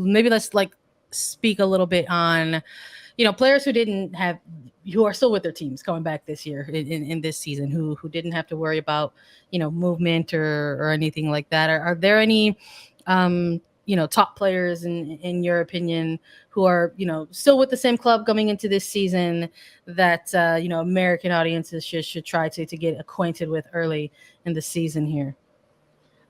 maybe let's like speak a little bit on, players who are still with their teams coming back this year in this season, who didn't have to worry about, movement or anything like that. Are there any, top players in your opinion who are, still with the same club coming into this season that, American audiences should try to get acquainted with early in the season here?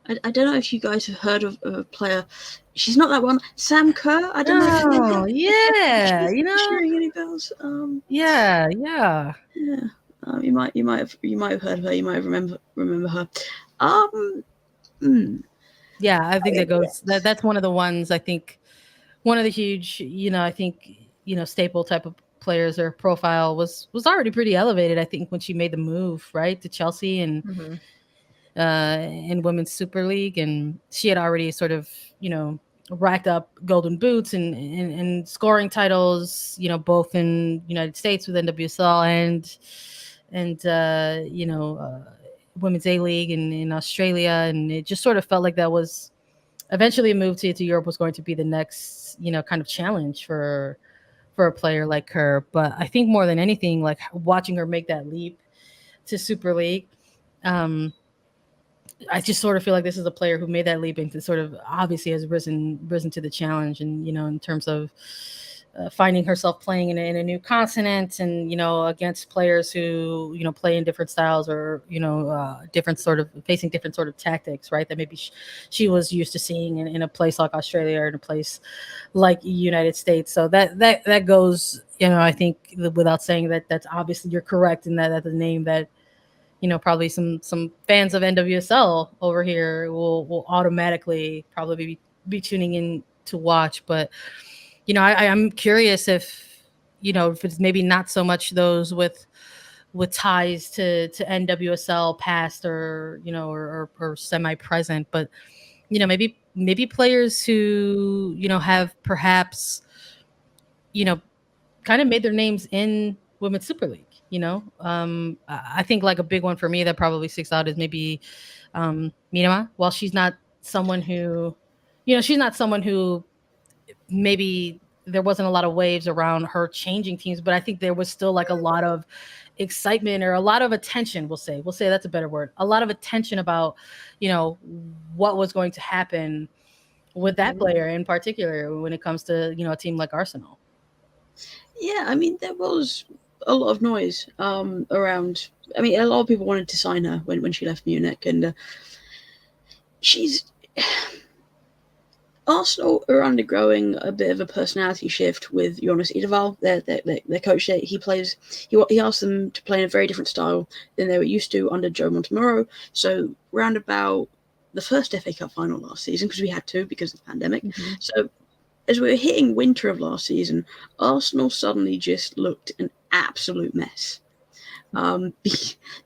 I don't know if you guys have heard of a player. She's not that one. Sam Kerr. I don't know Oh, if yeah, ring any bells. yeah. Yeah. You might have heard of her. You might remember her. Yeah, I think that's one of the ones. I think one of the huge, I think, staple type of players or profile was already pretty elevated, I think, when she made the move, right, to Chelsea and Mm-hmm. in Women's Super League, and she had already sort of, racked up golden boots and scoring titles, both in United States with NWSL and Women's A League in Australia, and it just sort of felt like that was eventually a move to Europe was going to be the next, kind of challenge for a player like her. But I think more than anything, like watching her make that leap to Super League, um, I just sort of feel like this is a player who made that leap into sort of obviously has risen to the challenge, and in terms of finding herself playing in a new continent, and against players who play in different styles, or different sort of facing different sort of tactics, right, that maybe she was used to seeing in a place like Australia or in a place like United States. So that goes, I think, without saying, that that's obviously, you're correct in that's a name that probably some fans of NWSL over here will automatically probably be tuning in to watch. But I'm curious if it's maybe not so much those with ties to NWSL past, or or semi present, but maybe players who have perhaps you know kind of made their names in Women's Super League. I think like a big one for me that probably sticks out is maybe Miedema. While she's not someone who maybe there wasn't a lot of waves around her changing teams, but I think there was still like a lot of excitement, or a lot of attention. We'll say that's a better word. A lot of attention about what was going to happen with that player in particular when it comes to a team like Arsenal. Yeah, I mean, there was a lot of noise around. I mean, a lot of people wanted to sign her when she left Munich, and she's. Arsenal are undergoing a bit of a personality shift with Jonas Edeval, their coach. He asked them to play in a very different style than they were used to under Joe Montemurro. So round about the first FA Cup final last season, because we had to because of the pandemic. Mm-hmm. So as we were hitting winter of last season, Arsenal suddenly just looked an absolute mess.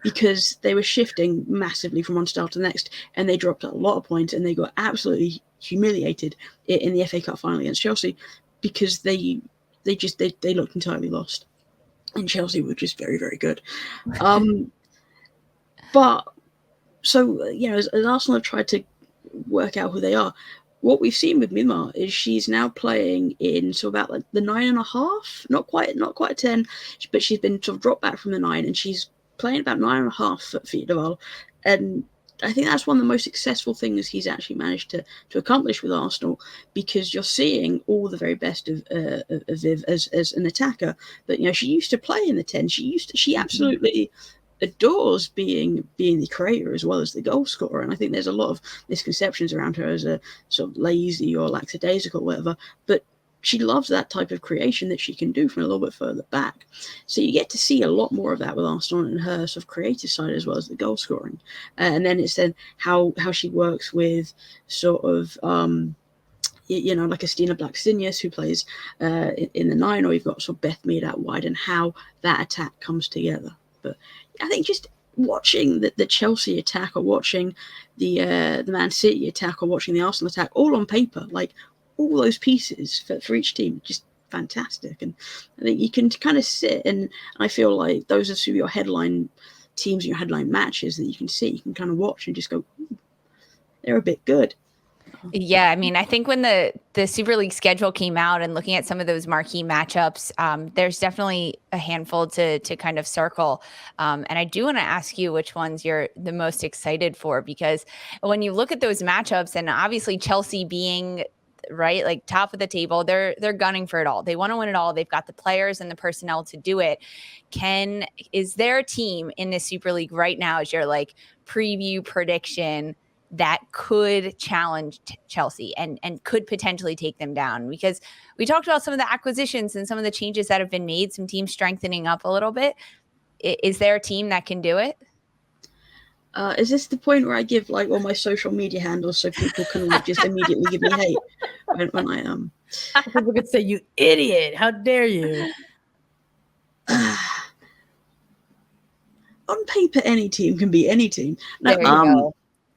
Because they were shifting massively from one style to the next, and they dropped a lot of points, and they got absolutely humiliated in the FA Cup final against Chelsea, because they looked entirely lost, and Chelsea were just very, very good. But so as Arsenal have tried to work out who they are, what we've seen with Miedema is she's now playing in about like the 9.5, not quite a 10, but she's been sort of dropped back from the 9, and she's playing about 9.5 for Edeval. And I think that's one of the most successful things he's actually managed to accomplish with Arsenal, because you're seeing all the very best of Viv as an attacker. But she used to play in the 10. She absolutely adores being the creator as well as the goal scorer, and I think there's a lot of misconceptions around her as a sort of lazy or lackadaisical or whatever, but she loves that type of creation that she can do from a little bit further back. So you get to see a lot more of that with Arsenal and her sort of creative side as well as the goal scoring. And then it's then how she works with sort of like a Stina Blackstenius who plays in the 9, or you've got sort of Beth Mead out wide, and how that attack comes together. But I think just watching the Chelsea attack, or watching the Man City attack, or watching the Arsenal attack, all on paper, like all those pieces for each team, just fantastic. And I think you can kind of sit, and I feel like those are sort of your headline teams, your headline matches that you can see. You can kind of watch and just go, they're a bit good. Yeah, I mean, I think when the Super League schedule came out and looking at some of those marquee matchups, there's definitely a handful to kind of circle. And I do want to ask you which ones you're the most excited for, because when you look at those matchups, and obviously Chelsea being right, like top of the table, they're gunning for it all. They want to win it all. They've got the players and the personnel to do it. Is there a team in the Super League right now, as your like preview prediction, that could challenge Chelsea and could potentially take them down? Because we talked about some of the acquisitions and some of the changes that have been made, some teams strengthening up a little bit. Is there a team that can do it? Is this the point where I give like all my social media handles so people can like just immediately give me hate when I People could say, "You idiot! How dare you!" On paper, any team can beat any team. No, There you go.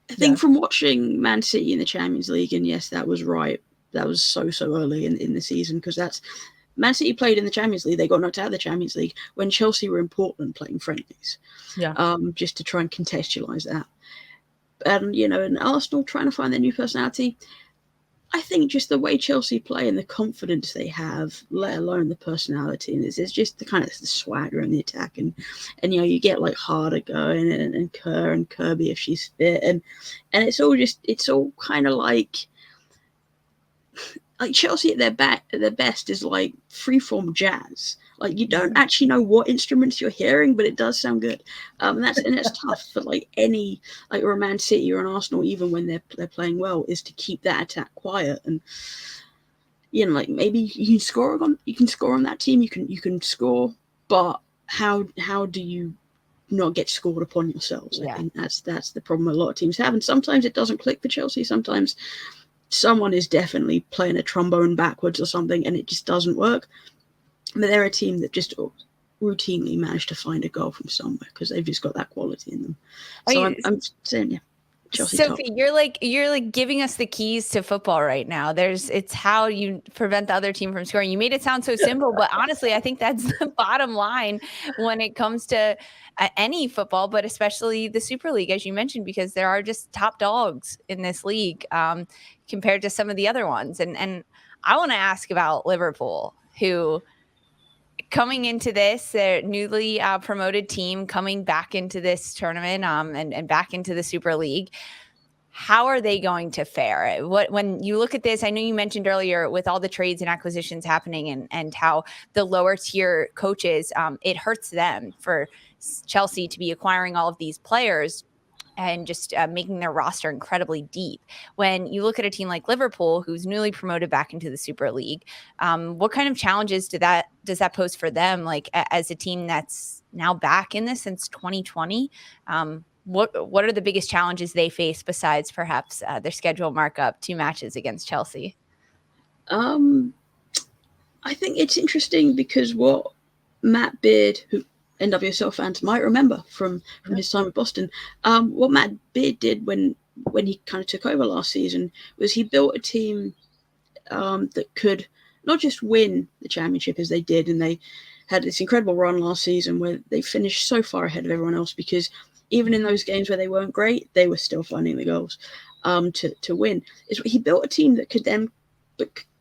I think from watching Man City in the Champions League, and yes, that was right. That was so early in the season, because that's Man City played in the Champions League. They got knocked out of the Champions League when Chelsea were in Portland playing friendlies. Yeah. Just to try and contextualize that. And, and Arsenal trying to find their new personality. I think just the way Chelsea play and the confidence they have, let alone the personality, and it's just the kind of the swagger in the attack, and you get like Harder going and Kerr and Kirby if she's fit, and it's all kind of like Chelsea at their best is like freeform jazz. Like you don't actually know what instruments you're hearing, but it does sound good. And that's tough for like any or a Man City or an Arsenal, even when they're playing well, is to keep that attack quiet. And like maybe you can score on that team. You can score, but how do you not get scored upon yourselves? Yeah. I think that's the problem a lot of teams have, and sometimes it doesn't click for Chelsea. Sometimes someone is definitely playing a trombone backwards or something, and it just doesn't work. But they're a team that just routinely manage to find a goal from somewhere because they've just got that quality in them. So I'm saying, yeah, Chelsea Sophie, top. you're like giving us the keys to football right now. It's how you prevent the other team from scoring. You made it sound so simple, but honestly, I think that's the bottom line when it comes to any football, but especially the Super League, as you mentioned, because there are just top dogs in this league compared to some of the other ones. And I want to ask about Liverpool, who, coming into this, their newly promoted team coming back into this tournament and back into the Super League, how are they going to fare? When you look at this, I know you mentioned earlier with all the trades and acquisitions happening and how the lower tier coaches, it hurts them for Chelsea to be acquiring all of these players and just making their roster incredibly deep. When you look at a team like Liverpool, who's newly promoted back into the Super League, what kind of challenges does that pose for them? Like as a team that's now back in this since 2020, what are the biggest challenges they face besides perhaps their schedule markup, 2 matches against Chelsea? I think it's interesting because what Matt Beard, who NWSL fans might remember from his time at Boston, what Matt Beard did when he kind of took over last season was he built a team that could not just win the championship as they did, and they had this incredible run last season where they finished so far ahead of everyone else because even in those games where they weren't great, they were still finding the goals to win. He built a team that could then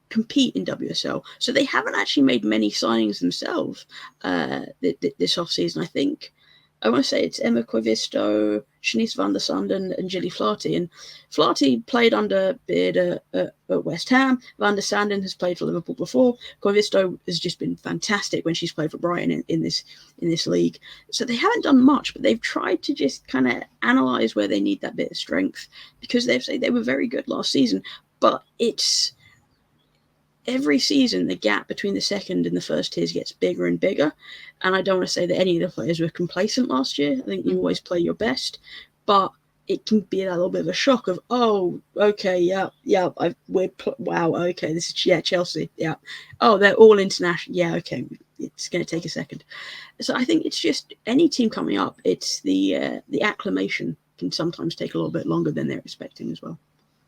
compete in WSL. So they haven't actually made many signings themselves this offseason. I think I want to say it's Emma Koivisto, Shanice van der Sanden, and Gilly Flaherty. And Flaherty played under Beard at West Ham. Van der Sanden has played for Liverpool before. Koivisto has just been fantastic when she's played for Brighton in this league. So they haven't done much, but they've tried to just kind of analyze where they need that bit of strength because they've said they were very good last season. But it's every season, the gap between the second and the first tiers gets bigger and bigger. And I don't want to say that any of the players were complacent last year. I think you always play your best, but it can be a little bit of a shock of, oh, okay, wow, okay, this is, Chelsea, yeah. Oh, they're all international. Yeah, okay, it's going to take a second. So I think it's just any team coming up, it's the acclimation can sometimes take a little bit longer than they're expecting as well.